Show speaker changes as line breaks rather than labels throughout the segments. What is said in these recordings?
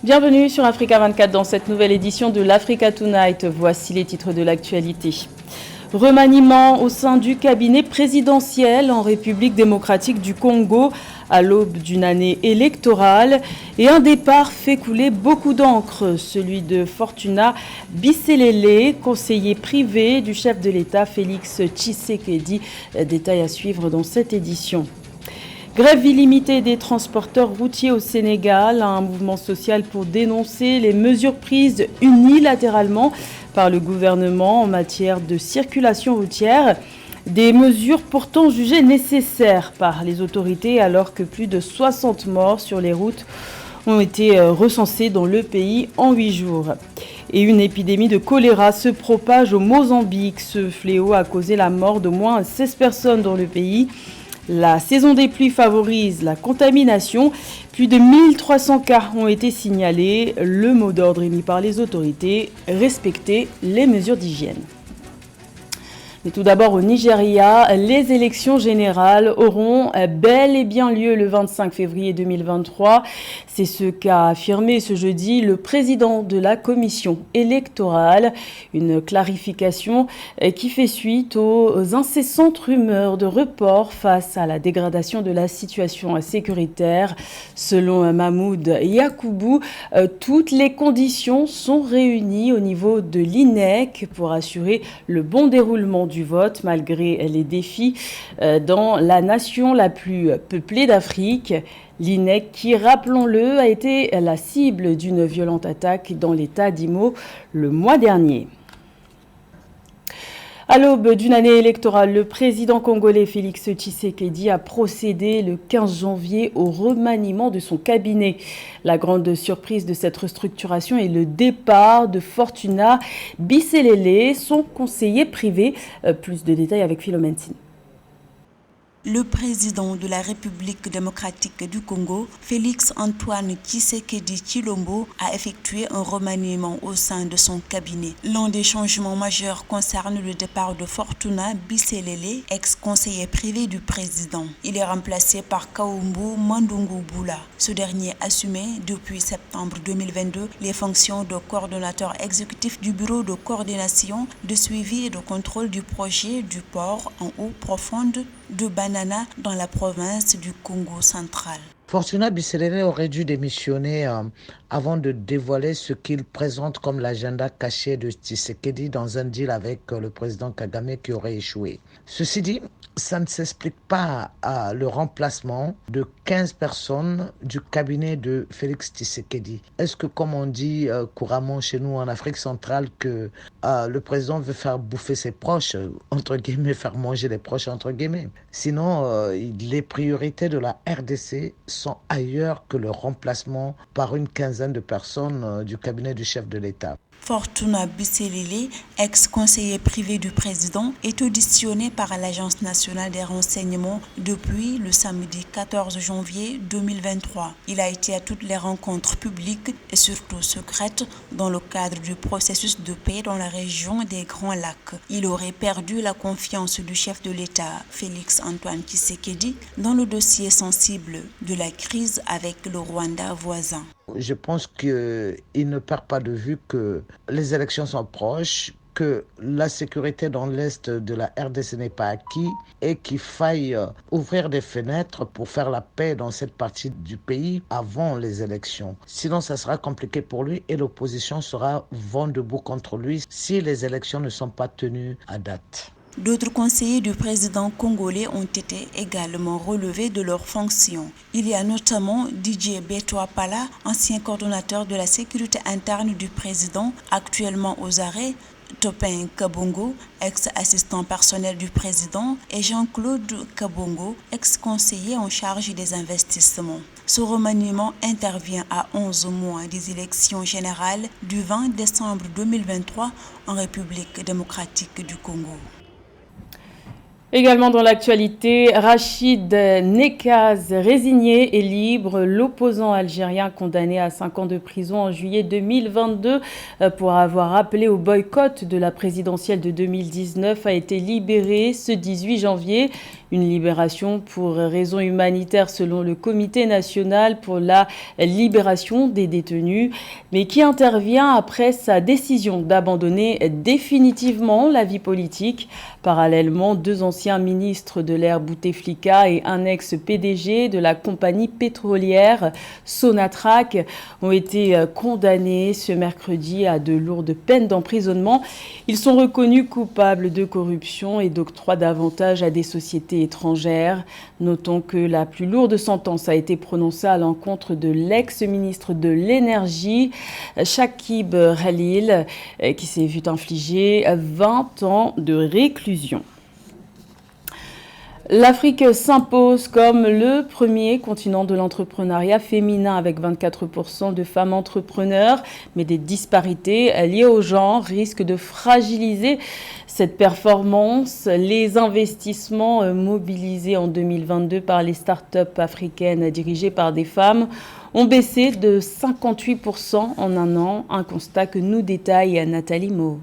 Bienvenue sur Africa 24 dans cette nouvelle édition de l'Africa Tonight. Voici les titres de l'actualité. Remaniement au sein du cabinet présidentiel en République démocratique du Congo à l'aube d'une année électorale et un départ fait couler beaucoup d'encre, celui de Fortuna Bisselele, conseiller privé du chef de l'État Félix Tshisekedi. Détail à suivre dans cette édition. Grève illimitée des transporteurs routiers au Sénégal, un mouvement social pour dénoncer les mesures prises unilatéralement par le gouvernement en matière de circulation routière. Des mesures pourtant jugées nécessaires par les autorités alors que plus de 60 morts sur les routes ont été recensés dans le pays en 8 jours. Et une épidémie de choléra se propage au Mozambique. Ce fléau a causé la mort d'au moins 16 personnes dans le pays. La saison des pluies favorise la contamination. Plus de 1300 cas ont été signalés. Le mot d'ordre émis par les autorités, respecter les mesures d'hygiène. Mais tout d'abord au Nigeria, les élections générales auront bel et bien lieu le 25 février 2023. C'est ce qu'a affirmé ce jeudi le président de la commission électorale. Une clarification qui fait suite aux incessantes rumeurs de report face à la dégradation de la situation sécuritaire. Selon Mahmoud Yakoubou, toutes les conditions sont réunies au niveau de l'INEC pour assurer le bon déroulement du vote malgré les défis dans la nation la plus peuplée d'Afrique. L'INEC qui, rappelons-le, a été la cible d'une violente attaque dans l'état d'Imo le mois dernier. À l'aube d'une année électorale, le président congolais Félix Tshisekedi a procédé le 15 janvier au remaniement de son cabinet. La grande surprise de cette restructuration est le départ de Fortuna Bisselele, son conseiller privé. Plus de détails avec Philomène Sine.
Le président de la République démocratique du Congo, Félix Antoine Tshisekedi Tshilombo, a effectué un remaniement au sein de son cabinet. L'un des changements majeurs concerne le départ de Fortuna Bisselele, ex-conseiller privé du président. Il est remplacé par Kaumbu Mandungu Bula. Ce dernier assumait depuis septembre 2022 les fonctions de coordonnateur exécutif du bureau de coordination, de suivi et de contrôle du projet du port en eau profonde de Banana dans la province du Congo central.
Fortuna Bisselele aurait dû démissionner avant de dévoiler ce qu'il présente comme l'agenda caché de Tshisekedi dans un deal avec le président Kagame qui aurait échoué. Ceci dit, ça ne s'explique pas le remplacement de 15 personnes du cabinet de Félix Tshisekedi. Est-ce que, comme on dit couramment chez nous en Afrique centrale, que le président veut faire bouffer ses proches, entre guillemets, faire manger les proches, entre guillemets? Sinon, les priorités de la RDC sont ailleurs que le remplacement par une quinzaine de personnes du cabinet du chef de l'État.
Fortuna Bisselele, ex-conseiller privé du président, est auditionné par l'Agence nationale des renseignements depuis le samedi 14 janvier 2023. Il a été à toutes les rencontres publiques et surtout secrètes dans le cadre du processus de paix dans la région des Grands Lacs. Il aurait perdu la confiance du chef de l'État, Félix Antoine Tshisekedi, dans le dossier sensible de la crise avec le Rwanda voisin.
Je pense qu'il ne perd pas de vue que les élections sont proches, que la sécurité dans l'Est de la RDC n'est pas acquis et qu'il faille ouvrir des fenêtres pour faire la paix dans cette partie du pays avant les élections. Sinon, ça sera compliqué pour lui et l'opposition sera vent debout contre lui si les élections ne sont pas tenues à date.
D'autres conseillers du président congolais ont été également relevés de leurs fonctions. Il y a notamment Didier Beto-Apala, ancien coordonnateur de la sécurité interne du président, actuellement aux arrêts, Topin Kabongo, ex-assistant personnel du président, et Jean-Claude Kabongo, ex-conseiller en charge des investissements. Ce remaniement intervient à 11 mois des élections générales du 20 décembre 2023 en République démocratique du Congo.
Également dans l'actualité, Rachid Nekaz, résigné et libre. L'opposant algérien condamné à 5 ans de prison en juillet 2022 pour avoir appelé au boycott de la présidentielle de 2019 a été libéré ce 18 janvier. Une libération pour raison humanitaire selon le Comité national pour la libération des détenus, mais qui intervient après sa décision d'abandonner définitivement la vie politique. Parallèlement, 2 anciens ministres de l'ère Bouteflika et un ex-PDG de la compagnie pétrolière Sonatrach ont été condamnés ce mercredi à de lourdes peines d'emprisonnement. Ils sont reconnus coupables de corruption et d'octroi d'avantages à des sociétés étrangères. Notons que la plus lourde sentence a été prononcée à l'encontre de l'ex-ministre de l'Énergie, Chakib Khalil, qui s'est vu infliger 20 ans de réclusion. L'Afrique s'impose comme le premier continent de l'entrepreneuriat féminin avec 24% de femmes entrepreneurs, mais des disparités liées au genre risquent de fragiliser cette performance. Les investissements mobilisés en 2022 par les startups africaines dirigées par des femmes ont baissé de 58% en un an, un constat que nous détaille Nathalie Mo.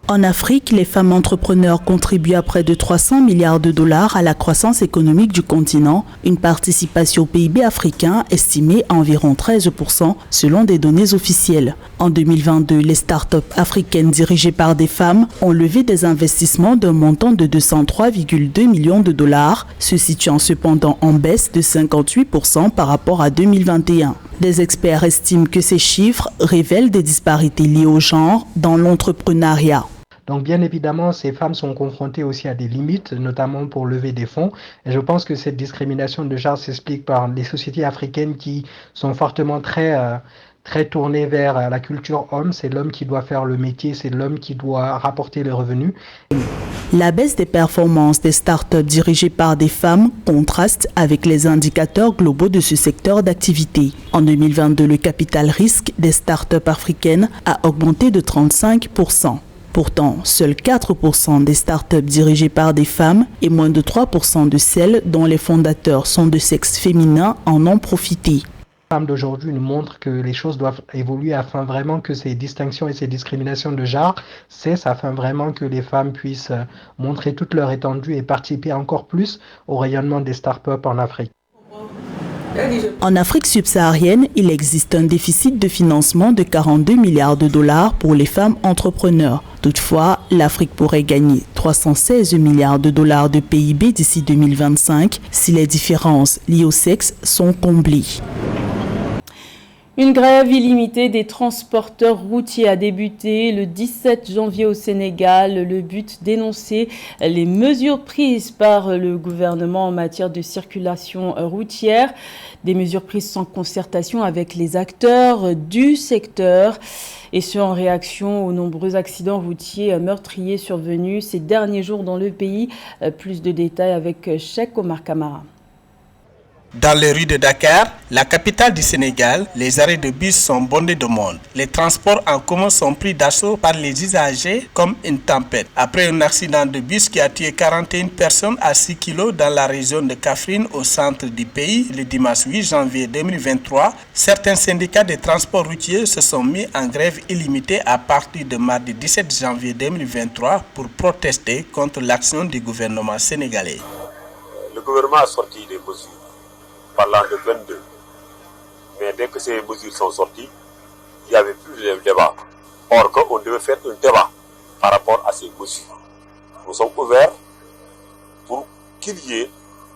En Afrique, les femmes entrepreneurs contribuent à près de 300 milliards de dollars à la croissance économique du continent, une participation au PIB africain estimée à environ 13% selon des données officielles. En 2022, les startups africaines dirigées par des femmes ont levé des investissements d'un montant de 203,2 millions de dollars, se situant cependant en baisse de 58% par rapport à 2021. Des experts estiment que ces chiffres révèlent des disparités liées au genre dans l'entrepreneuriat.
Donc bien évidemment, ces femmes sont confrontées aussi à des limites, notamment pour lever des fonds. Et je pense que cette discrimination de genre s'explique par les sociétés africaines qui sont fortement très tournées vers la culture homme. C'est l'homme qui doit faire le métier, c'est l'homme qui doit rapporter les revenus.
La baisse des performances des startups dirigées par des femmes contraste avec les indicateurs globaux de ce secteur d'activité. En 2022, le capital risque des startups africaines a augmenté de 35%. Pourtant, seuls 4% des startups dirigées par des femmes et moins de 3% de celles dont les fondateurs sont de sexe féminin en ont profité.
Les femmes d'aujourd'hui nous montrent que les choses doivent évoluer afin vraiment que ces distinctions et ces discriminations de genre cessent, afin vraiment que les femmes puissent montrer toute leur étendue et participer encore plus au rayonnement des startups en Afrique.
En Afrique subsaharienne, il existe un déficit de financement de 42 milliards de dollars pour les femmes entrepreneurs. Toutefois, l'Afrique pourrait gagner 316 milliards de dollars de PIB d'ici 2025 si les différences liées au sexe sont comblées.
Une grève illimitée des transporteurs routiers a débuté le 17 janvier au Sénégal. Le but, dénoncer les mesures prises par le gouvernement en matière de circulation routière. Des mesures prises sans concertation avec les acteurs du secteur. Et ce, en réaction aux nombreux accidents routiers meurtriers survenus ces derniers jours dans le pays. Plus de détails avec Cheikh Omar Kamara.
Dans les rues de Dakar, la capitale du Sénégal, les arrêts de bus sont bondés de monde. Les transports en commun sont pris d'assaut par les usagers comme une tempête. Après un accident de bus qui a tué 41 personnes à 6 km dans la région de Kaffrine au centre du pays, le dimanche 8 janvier 2023, certains syndicats de transport routier se sont mis en grève illimitée à partir de mardi 17 janvier 2023 pour protester contre l'action du gouvernement sénégalais.
Le gouvernement a sorti des mesures parlant de 22. Mais dès que ces mesures sont sorties, il n'y avait plus de débat. Or qu'on devait faire un débat par rapport à ces mesures. Nous sommes ouverts pour qu'il y ait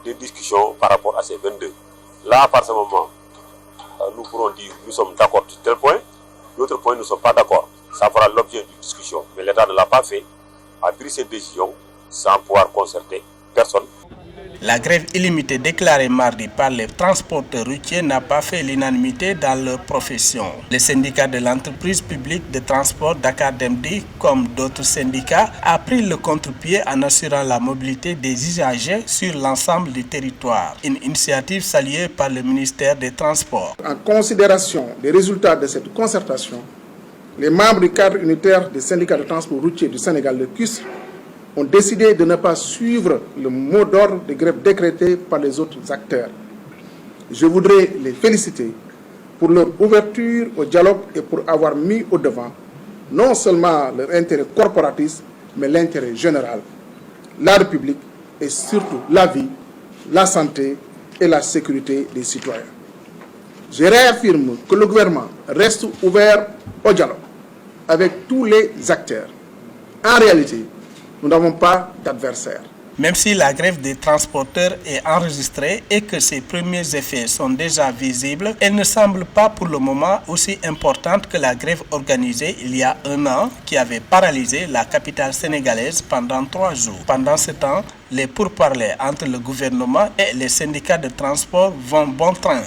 des discussions par rapport à ces 22. Là, à partir de ce moment, nous pourrons dire nous sommes d'accord sur tel point, d'autres points nous ne sommes pas d'accord. Ça fera l'objet d'une discussion. Mais l'État ne l'a pas fait, a pris cette décision sans pouvoir concerter personne.
La grève illimitée déclarée mardi par les transporteurs routiers n'a pas fait l'unanimité dans leur profession. Les syndicats de l'entreprise publique de transport Dakar Demdi, comme d'autres syndicats, a pris le contre-pied en assurant la mobilité des usagers sur l'ensemble du territoire. Une initiative saluée par le ministère des Transports.
En considération des résultats de cette concertation, les membres du cadre unitaire des syndicats de transport routier du Sénégal, le CUS, ont décidé de ne pas suivre le mot d'ordre de grève décrété par les autres acteurs. Je voudrais les féliciter pour leur ouverture au dialogue et pour avoir mis au devant non seulement leur intérêt corporatiste, mais l'intérêt général. La République et surtout la vie, la santé et la sécurité des citoyens. Je réaffirme que le gouvernement reste ouvert au dialogue avec tous les acteurs. En réalité, nous n'avons pas d'adversaire.
Même si la grève des transporteurs est enregistrée et que ses premiers effets sont déjà visibles, elle ne semble pas pour le moment aussi importante que la grève organisée il y a un an qui avait paralysé la capitale sénégalaise pendant 3 jours. Pendant ce temps, les pourparlers entre le gouvernement et les syndicats de transport vont bon train.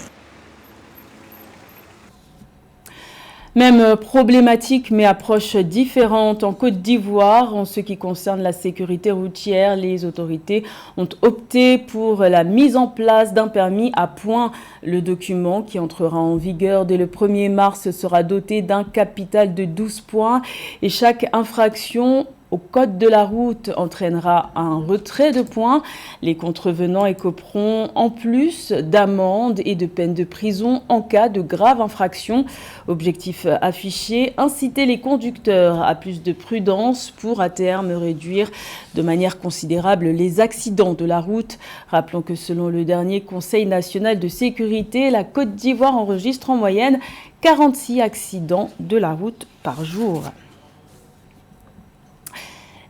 Même problématique mais approche différente en Côte d'Ivoire. En ce qui concerne la sécurité routière, les autorités ont opté pour la mise en place d'un permis à points. Le document qui entrera en vigueur dès le 1er mars sera doté d'un capital de 12 points et chaque infraction au code de la route entraînera un retrait de points. Les contrevenants écoperont en plus d'amendes et de peines de prison en cas de grave infraction. Objectif affiché, inciter les conducteurs à plus de prudence pour à terme réduire de manière considérable les accidents de la route. Rappelons que selon le dernier Conseil national de sécurité, la Côte d'Ivoire enregistre en moyenne 46 accidents de la route par jour.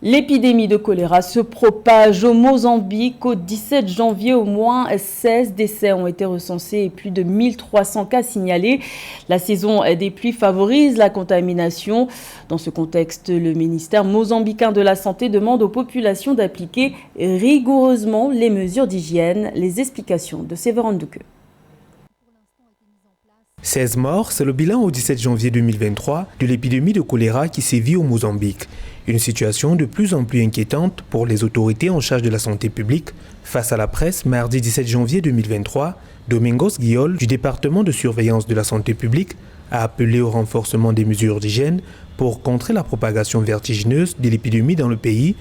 L'épidémie de choléra se propage au Mozambique. Au 17 janvier, au moins 16 décès ont été recensés et plus de 1300 cas signalés. La saison des pluies favorise la contamination. Dans ce contexte, le ministère mozambicain de la Santé demande aux populations d'appliquer rigoureusement les mesures d'hygiène. Les explications de Séverin Douque.
16 morts, c'est le bilan au 17 janvier 2023 de l'épidémie de choléra qui sévit au Mozambique. Une situation de plus en plus inquiétante pour les autorités en charge de la santé publique. Face à la presse, mardi 17 janvier 2023, Domingos Guiol, du département de surveillance de la santé publique, a appelé au renforcement des mesures d'hygiène pour contrer la propagation vertigineuse de l'épidémie dans le pays,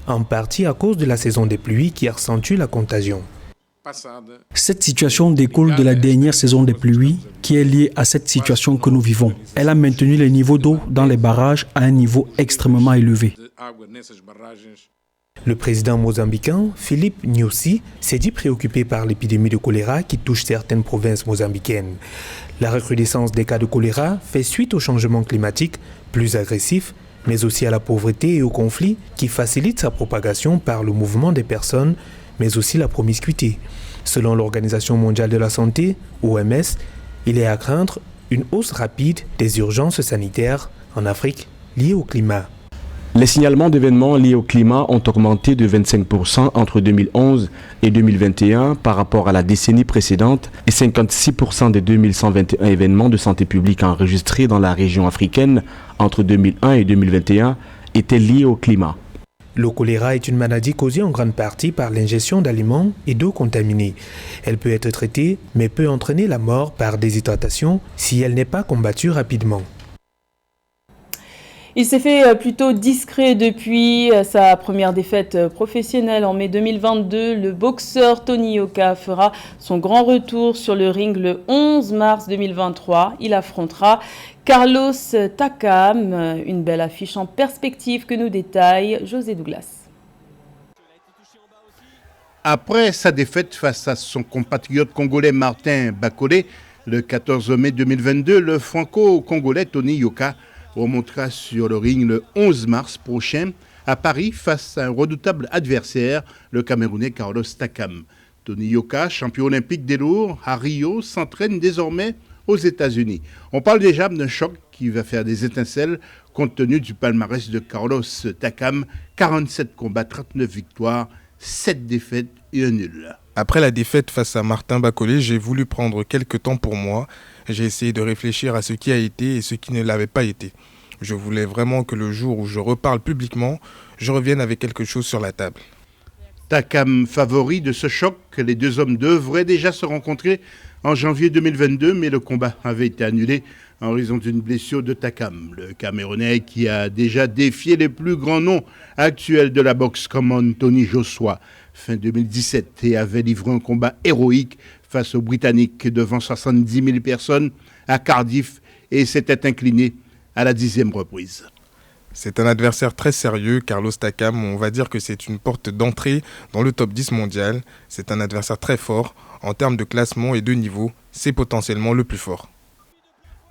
en partie à cause de la saison des pluies qui accentue la contagion.
Cette situation découle de la dernière saison des pluies qui est liée à cette situation que nous vivons. Elle a maintenu les niveaux d'eau dans les barrages à un niveau extrêmement élevé.
Le président mozambicain, Philippe Nyusi, s'est dit préoccupé par l'épidémie de choléra qui touche certaines provinces mozambicaines. La recrudescence des cas de choléra fait suite au changement climatique plus agressif, mais aussi à la pauvreté et au conflit qui facilitent sa propagation par le mouvement des personnes, mais aussi la promiscuité. Selon l'Organisation mondiale de la santé, OMS, il est à craindre une hausse rapide des urgences sanitaires en Afrique liées au climat.
Les signalements d'événements liés au climat ont augmenté de 25% entre 2011 et 2021 par rapport à la décennie précédente et 56% des 2121 événements de santé publique enregistrés dans la région africaine entre 2001 et 2021 étaient liés au climat.
Le choléra est une maladie causée en grande partie par l'ingestion d'aliments et d'eau contaminée. Elle peut être traitée, mais peut entraîner la mort par déshydratation si elle n'est pas combattue rapidement.
Il s'est fait plutôt discret depuis sa première défaite professionnelle en mai 2022. Le boxeur Tony Yoka fera son grand retour sur le ring le 11 mars 2023. Il affrontera Carlos Takam, une belle affiche en perspective que nous détaille José Douglas.
Après sa défaite face à son compatriote congolais Martin Bakole, le 14 mai 2022, le franco-congolais Tony Yoka remontera sur le ring le 11 mars prochain à Paris face à un redoutable adversaire, le Camerounais Carlos Takam. Tony Yoka, champion olympique des lourds à Rio, s'entraîne désormais aux États-Unis. On parle déjà d'un choc qui va faire des étincelles compte tenu du palmarès de Carlos Takam, 47 combats, 39 victoires, 7 défaites et un nul.
Après la défaite face à Martin Bakole, j'ai voulu prendre quelques temps pour moi. J'ai essayé de réfléchir à ce qui a été et ce qui ne l'avait pas été. Je voulais vraiment que le jour où je reparle publiquement, je revienne avec quelque chose sur la table.
Takam favori de ce choc, les deux hommes devraient déjà se rencontrer en janvier 2022, mais le combat avait été annulé en raison d'une blessure de Takam, le Camerounais qui a déjà défié les plus grands noms actuels de la boxe comme Anthony Joshua fin 2017 et avait livré un combat héroïque face aux Britanniques devant 70 000 personnes à Cardiff et s'était incliné à la 10e reprise.
C'est un adversaire très sérieux, Carlos Takam. On va dire que c'est une porte d'entrée dans le top 10 mondial. C'est un adversaire très fort. En termes de classement et de niveau, c'est potentiellement le plus fort.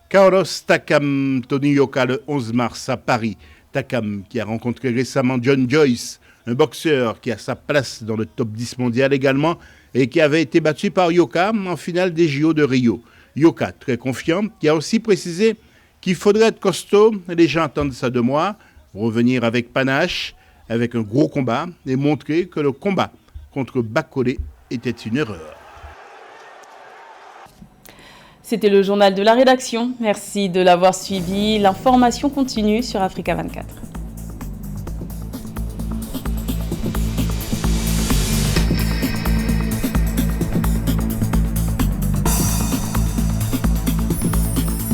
Carlos Takam, Tony Yoka, le 11 mars à Paris. Takam qui a rencontré récemment John Joyce, un boxeur qui a sa place dans le top 10 mondial également et qui avait été battu par Yoka en finale des JO de Rio. Yoka, très confiant, qui a aussi précisé qu'il faudrait être costaud, les gens attendent ça de moi, revenir avec panache, avec un gros combat et montrer que le combat contre Bakole était une erreur.
C'était le journal de la rédaction. Merci de l'avoir suivi. L'information continue sur Africa 24.